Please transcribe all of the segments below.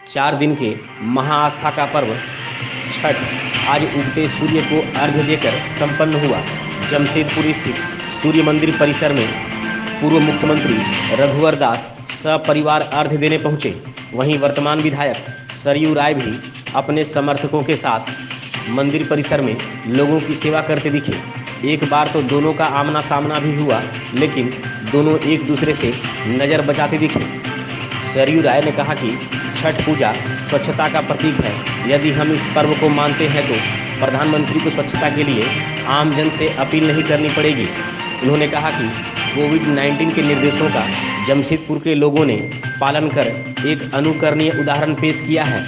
4 दिन के महाआस्था का पर्व छठ आज उगते सूर्य को अर्घ्य देकर संपन्न हुआ। जमशेदपुर स्थित सूर्य मंदिर परिसर में पूर्व मुख्यमंत्री रघुवर दास सपरिवार अर्घ्य देने पहुंचे। वहीं वर्तमान विधायक सरयू राय भी अपने समर्थकों के साथ मंदिर परिसर में लोगों की सेवा करते दिखे। एक बार तो दोनों का आमना सामना भी हुआ, लेकिन दोनों एक दूसरे से नज़र बचाते दिखे। सरयू राय ने कहा कि छठ पूजा स्वच्छता का प्रतीक है। यदि हम इस पर्व को मानते हैं तो प्रधानमंत्री को स्वच्छता के लिए आमजन से अपील नहीं करनी पड़ेगी। उन्होंने कहा कि कोविड-19 के निर्देशों का जमशेदपुर के लोगों ने पालन कर एक अनुकरणीय उदाहरण पेश किया है।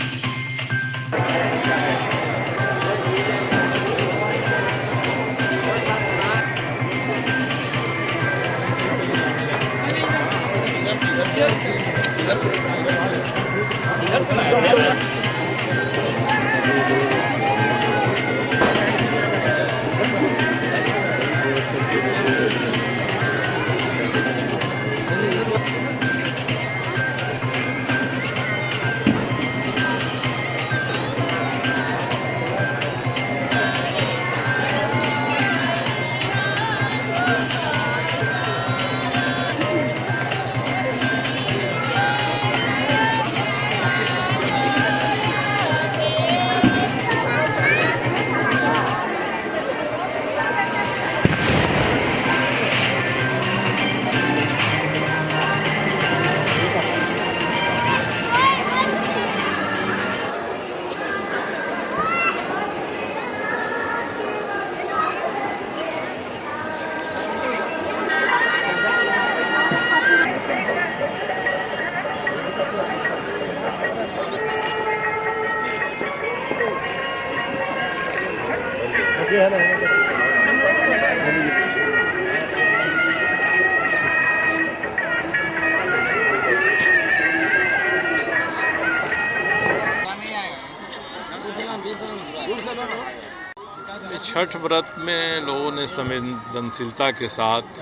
छठ व्रत में लोगों ने संवेदनशीलता के साथ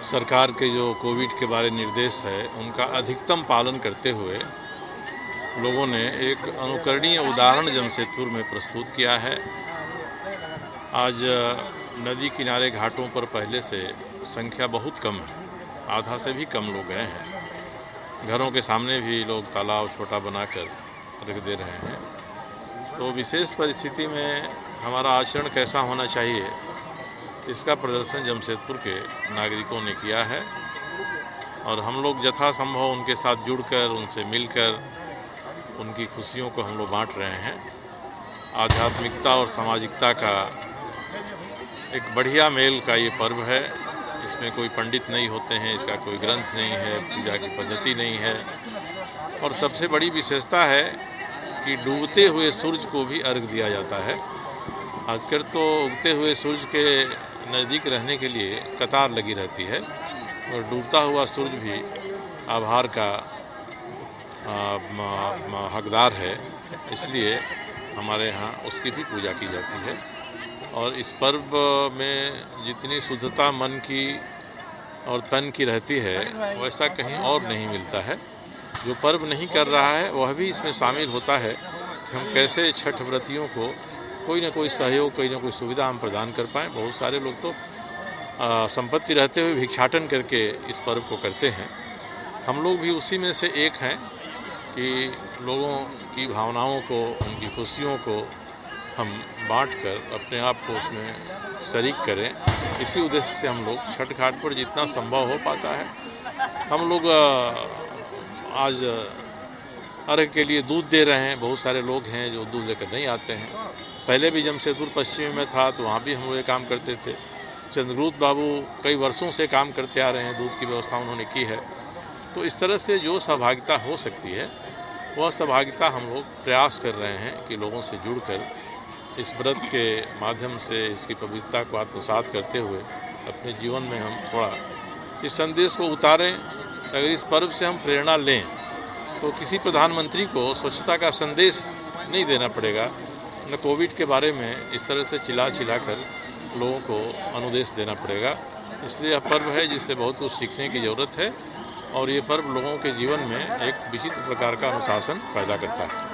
सरकार के जो कोविड के बारे निर्देश है उनका अधिकतम पालन करते हुए लोगों ने एक अनुकरणीय उदाहरण जमशेदपुर में प्रस्तुत किया है। आज नदी किनारे घाटों पर पहले से संख्या बहुत कम है, आधा से भी कम लोग गए हैं। घरों के सामने भी लोग तालाब छोटा बनाकर रख दे रहे हैं। तो विशेष परिस्थिति में हमारा आचरण कैसा होना चाहिए, इसका प्रदर्शन जमशेदपुर के नागरिकों ने किया है और हम लोग यथासंभव उनके साथ जुड़कर, उनसे मिलकर उनकी खुशियों को हम लोग बांट रहे हैं। आध्यात्मिकता और सामाजिकता का एक बढ़िया मेल का ये पर्व है। इसमें कोई पंडित नहीं होते हैं, इसका कोई ग्रंथ नहीं है, पूजा की पद्धति नहीं है और सबसे बड़ी विशेषता है कि डूबते हुए सूरज को भी अर्घ दिया जाता है। आजकल तो उगते हुए सूरज के नज़दीक रहने के लिए कतार लगी रहती है और डूबता हुआ सूरज भी आभार का हकदार है, इसलिए हमारे यहाँ उसकी भी पूजा की जाती है। और इस पर्व में जितनी शुद्धता मन की और तन की रहती है वैसा कहीं और नहीं मिलता है। जो पर्व नहीं कर रहा है वह भी इसमें शामिल होता है कि हम कैसे छठ व्रतियों को कोई ना कोई सहयोग, कोई ना कोई सुविधा हम प्रदान कर पाएँ। बहुत सारे लोग तो संपत्ति रहते हुए भिक्षाटन करके इस पर्व को करते हैं। हम लोग भी उसी में से एक हैं कि लोगों की भावनाओं को, उनकी खुशियों को हम बांटकर अपने आप को उसमें शरीक करें। इसी उद्देश्य से हम लोग छठ घाट पर जितना संभव हो पाता है हम लोग आज अर्घ के लिए दूध दे रहे हैं। बहुत सारे लोग हैं जो दूध लेकर नहीं आते हैं। पहले भी जमशेदपुर पश्चिम में था तो वहाँ भी हम लोग ये काम करते थे। चंद्रगुप्त बाबू कई वर्षों से काम करते आ रहे हैं, दूध की व्यवस्था उन्होंने की है। तो इस तरह से जो सहभागिता हो सकती है वह सहभागिता हम लोग प्रयास कर रहे हैं कि लोगों से जुड़कर इस व्रत के माध्यम से इसकी पवित्रता को आत्मसात करते हुए अपने जीवन में हम थोड़ा इस संदेश को उतारें। अगर इस पर्व से हम प्रेरणा लें तो किसी प्रधानमंत्री को स्वच्छता का संदेश नहीं देना पड़ेगा, न कोविड के बारे में इस तरह से चिल्ला कर लोगों को अनुदेश देना पड़ेगा। इसलिए यह पर्व है जिससे बहुत कुछ सीखने की ज़रूरत है और ये पर्व लोगों के जीवन में एक विचित्र प्रकार का अनुशासन पैदा करता है।